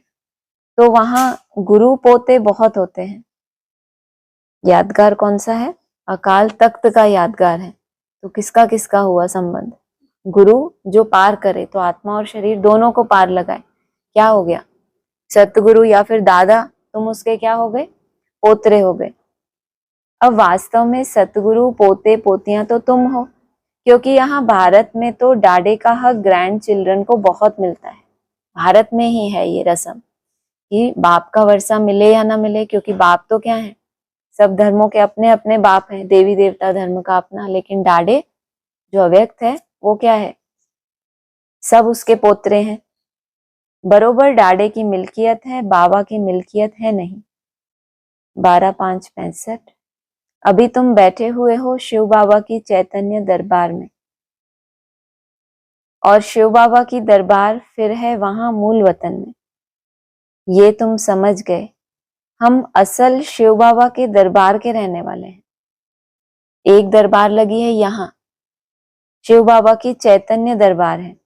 [SPEAKER 1] तो वहां गुरु पोते बहुत होते हैं। यादगार कौन सा है? अकाल तख्त का यादगार है। तो किसका किसका हुआ संबंध? गुरु जो पार करे, तो आत्मा और शरीर दोनों को पार लगाए। क्या हो गया? सतगुरु या फिर दादा, तुम उसके क्या हो गए? पोतरे हो गए। अब वास्तव में सतगुरु पोते पोतियां तो तुम हो, क्योंकि यहाँ भारत में तो डाडे का हक ग्रैंड चिल्ड्रन को बहुत मिलता है। भारत में ही है ये रस्म कि बाप का वर्षा मिले या ना मिले, क्योंकि बाप तो क्या है? सब धर्मों के अपने अपने बाप हैं, देवी देवता धर्म का अपना, लेकिन डाडे जो अव्यक्त है वो क्या है? सब उसके पोतरे हैं। बरोबर डाडे की मिल्कियत है, बाबा की मिल्कियत है नहीं। 12-5-65। अभी तुम बैठे हुए हो शिव बाबा की चैतन्य दरबार में, और शिव बाबा की दरबार फिर है वहां मूल वतन में। ये तुम समझ गए, हम असल शिव बाबा के दरबार के रहने वाले हैं। एक दरबार लगी है यहाँ, शिव बाबा की चैतन्य दरबार है,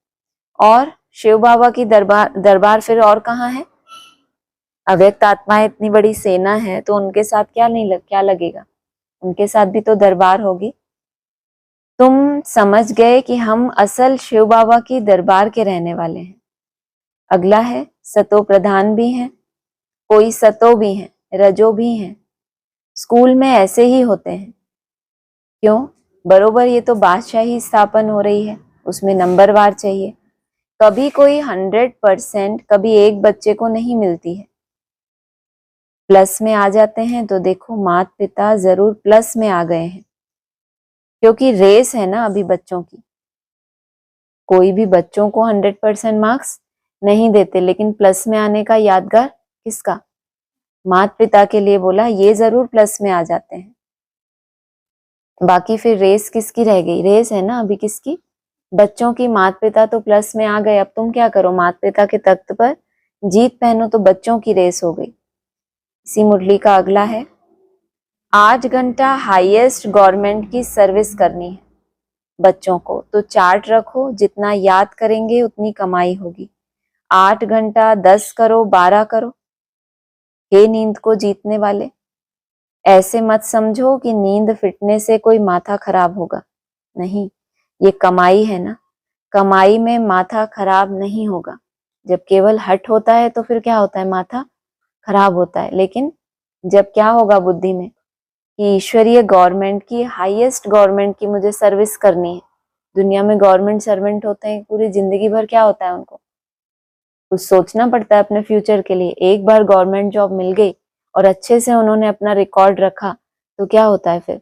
[SPEAKER 1] और शिव बाबा की दरबार फिर और कहाँ है? अव्यक्त आत्माएं इतनी बड़ी सेना है, तो उनके साथ क्या नहीं क्या लगेगा? उनके साथ भी तो दरबार होगी। तुम समझ गए कि हम असल शिव बाबा की दरबार के रहने वाले हैं। अगला है सतो प्रधान भी हैं, कोई सतो भी हैं, रजो भी हैं। स्कूल में ऐसे ही होते हैं। क्यों? बरोबर ये तो बादशाही स्थापन हो रही है, उसमें नंबरवार चाहिए। कभी कोई 100%, कभी एक बच्चे को नहीं मिलती है। प्लस में आ जाते हैं तो देखो माता पिता जरूर प्लस में आ गए हैं, क्योंकि रेस है ना अभी बच्चों की। कोई भी बच्चों को 100% मार्क्स नहीं देते, लेकिन प्लस में आने का यादगार किसका? माता पिता के लिए बोला, ये जरूर प्लस में आ जाते हैं। बाकी फिर रेस किसकी रह गई? रेस है ना अभी किसकी? बच्चों की। माता पिता तो प्लस में आ गए, अब तुम क्या करो? माता पिता के तख्त पर जीत पहनो, तो बच्चों की रेस हो गई। इसी मुरली का अगला है 8 घंटा हाईएस्ट गवर्नमेंट की सर्विस करनी है बच्चों को, तो चार्ट रखो, जितना याद करेंगे उतनी कमाई होगी। 8 घंटा, 10 करो, 12 करो। हे नींद को जीतने वाले, ऐसे मत समझो कि नींद फिटने से कोई माथा खराब होगा। नहीं, ये कमाई है ना, कमाई में माथा खराब नहीं होगा। जब केवल हट होता है तो फिर क्या होता है? माथा खराब होता है। लेकिन जब क्या होगा बुद्धि में कि ईश्वरीय गवर्नमेंट की, हाईएस्ट गवर्नमेंट की मुझे सर्विस करनी है। दुनिया में गवर्नमेंट सर्वेंट होते हैं, पूरी जिंदगी भर क्या होता है उनको? कुछ सोचना पड़ता है अपने फ्यूचर के लिए। एक बार गवर्नमेंट जॉब मिल गई और अच्छे से उन्होंने अपना रिकॉर्ड रखा तो क्या होता है फिर?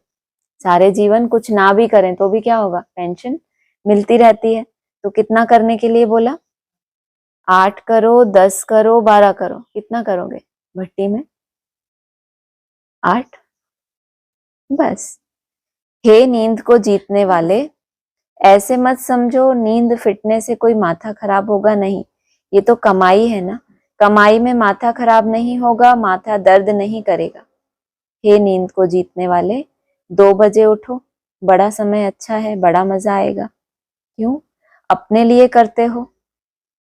[SPEAKER 1] सारे जीवन कुछ ना भी करें तो भी क्या होगा? पेंशन मिलती रहती है। तो कितना करने के लिए बोला? 8 करो, 10 करो, 12 करो। कितना करोगे भट्टी में? 8। बस। हे नींद को जीतने वाले, ऐसे मत समझो नींद फिटने से कोई माथा खराब होगा। नहीं, ये तो कमाई है ना, कमाई में माथा खराब नहीं होगा, माथा दर्द नहीं करेगा। हे नींद को जीतने वाले, 2 बजे उठो, बड़ा समय अच्छा है, बड़ा मजा आएगा। क्यों? अपने लिए करते हो।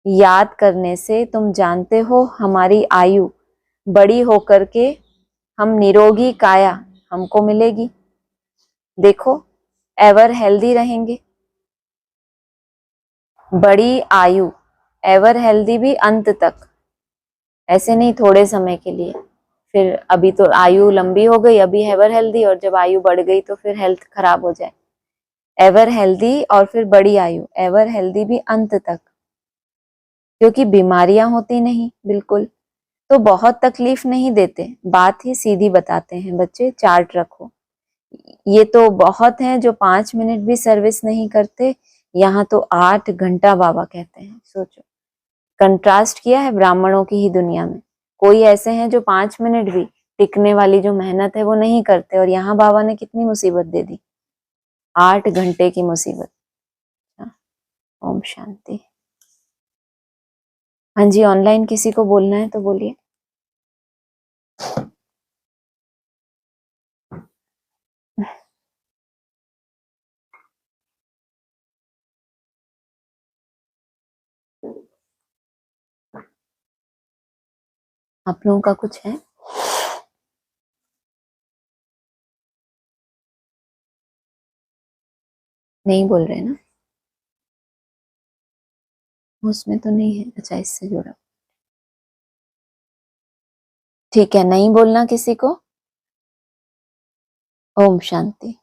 [SPEAKER 1] याद करने से तुम जानते हो हमारी आयु बड़ी होकर के हम निरोगी काया हमको मिलेगी। देखो, एवर हेल्दी रहेंगे। बड़ी आयु, एवर हेल्दी भी अंत तक, ऐसे नहीं थोड़े समय के लिए। फिर अभी तो आयु लंबी हो गई, अभी एवर हेल्दी, और जब आयु बढ़ गई तो फिर हेल्थ खराब हो जाए। एवर हेल्दी और फिर बड़ी आयु, एवर हेल्दी भी अंत तक, क्योंकि बीमारियां होती नहीं बिल्कुल, तो बहुत तकलीफ नहीं देते, बात ही सीधी बताते हैं। बच्चे चार्ट रखो। ये तो बहुत हैं जो 5 मिनट भी सर्विस नहीं करते, यहाँ तो 8 घंटा बाबा कहते हैं। सोचो, कंट्रास्ट किया है ब्राह्मणों की ही दुनिया में। कोई ऐसे हैं जो 5 मिनट भी टिकने वाली जो मेहनत है वो नहीं करते, और यहाँ बाबा ने कितनी मुसीबत दे दी? 8 घंटे की मुसीबत। ओम शांति। हाँ जी, ऑनलाइन किसी को बोलना है तो बोलिए। आप लोगों का कुछ है? नहीं बोल रहे ना? उसमें तो नहीं है। अच्छा, इससे जुड़ा। ठीक है, नहीं बोलना किसी को। ओम शांति।